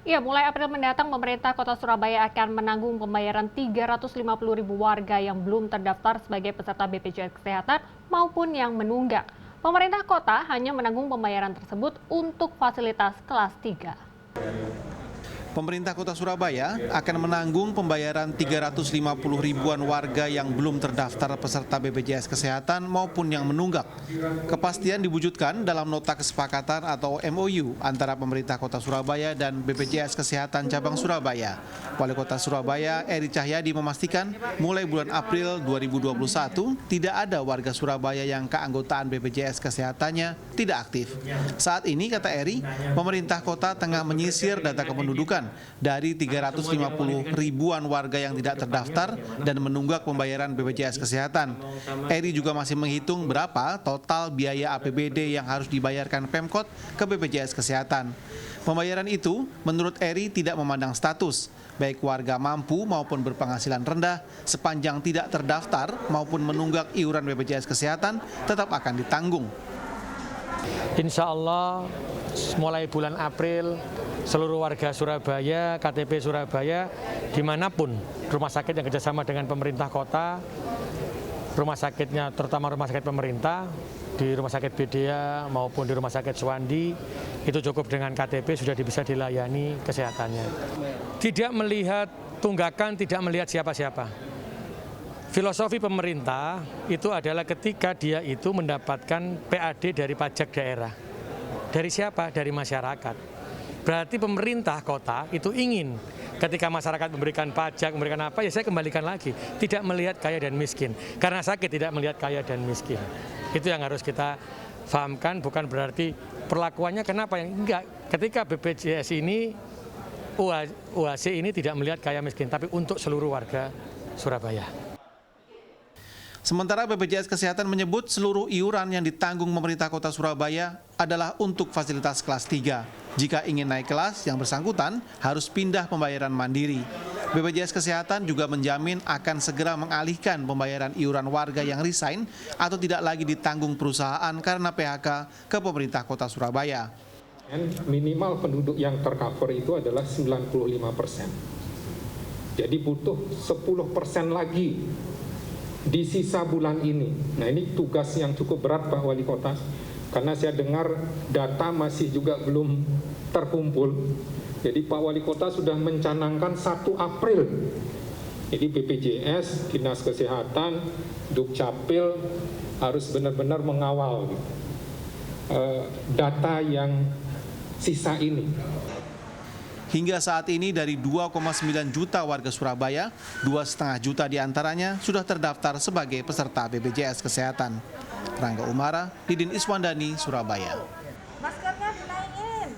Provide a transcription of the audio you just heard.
Ya, mulai April mendatang, pemerintah Kota Surabaya akan menanggung pembayaran 350.000 warga yang belum terdaftar sebagai peserta BPJS Kesehatan maupun yang menunggak. Pemerintah kota hanya menanggung pembayaran tersebut untuk fasilitas kelas 3. Pemerintah Kota Surabaya akan menanggung pembayaran 350 ribuan warga yang belum terdaftar peserta BPJS Kesehatan maupun yang menunggak. Kepastian diwujudkan dalam nota kesepakatan atau MOU antara pemerintah Kota Surabaya dan BPJS Kesehatan Cabang Surabaya. Wali Kota Surabaya, Eri Cahyadi, memastikan mulai bulan April 2021 tidak ada warga Surabaya yang keanggotaan BPJS Kesehatannya tidak aktif. Saat ini, kata Eri, pemerintah kota tengah menyisir data kependudukan dari 350 ribuan warga yang tidak terdaftar dan menunggak pembayaran BPJS Kesehatan. Eri juga masih menghitung berapa total biaya APBD yang harus dibayarkan Pemkot ke BPJS Kesehatan. Pembayaran itu, menurut Eri, tidak memandang status, baik warga mampu maupun berpenghasilan rendah, sepanjang tidak terdaftar maupun menunggak iuran BPJS Kesehatan, tetap akan ditanggung. Insya Allah mulai bulan April seluruh warga Surabaya, KTP Surabaya, dimanapun rumah sakit yang kerjasama dengan pemerintah kota, rumah sakitnya terutama rumah sakit pemerintah, di rumah sakit Bedea maupun di rumah sakit Suwandi, itu cukup dengan KTP sudah bisa dilayani kesehatannya. Tidak melihat tunggakan, tidak melihat siapa-siapa. Filosofi pemerintah itu adalah ketika dia itu mendapatkan PAD dari pajak daerah. Dari siapa? Dari masyarakat. Berarti pemerintah kota itu ingin ketika masyarakat memberikan pajak, memberikan apa, ya saya kembalikan lagi. Tidak melihat kaya dan miskin. Karena sakit tidak melihat kaya dan miskin. Itu yang harus kita fahamkan, bukan berarti perlakuannya kenapa yang enggak. Ketika BPJS ini, UAC ini tidak melihat kaya miskin, tapi untuk seluruh warga Surabaya. Sementara BPJS Kesehatan menyebut seluruh iuran yang ditanggung pemerintah Kota Surabaya adalah untuk fasilitas kelas 3. Jika ingin naik kelas, yang bersangkutan harus pindah pembayaran mandiri. BPJS Kesehatan juga menjamin akan segera mengalihkan pembayaran iuran warga yang resign atau tidak lagi ditanggung perusahaan karena PHK ke pemerintah Kota Surabaya. Minimal penduduk yang tercover itu adalah 95%. Jadi butuh 10% lagi di sisa bulan ini. Nah, ini tugas yang cukup berat Pak Wali Kota, karena saya dengar data masih juga belum terkumpul. Jadi Pak Wali Kota sudah mencanangkan 1 April. Jadi BPJS, Dinas Kesehatan, Dukcapil harus benar-benar mengawal data yang sisa ini. Hingga saat ini dari 2,9 juta warga Surabaya, 2,5 juta diantaranya sudah terdaftar sebagai peserta BPJS Kesehatan. Rangga Umara, Didin Iswandani, Surabaya.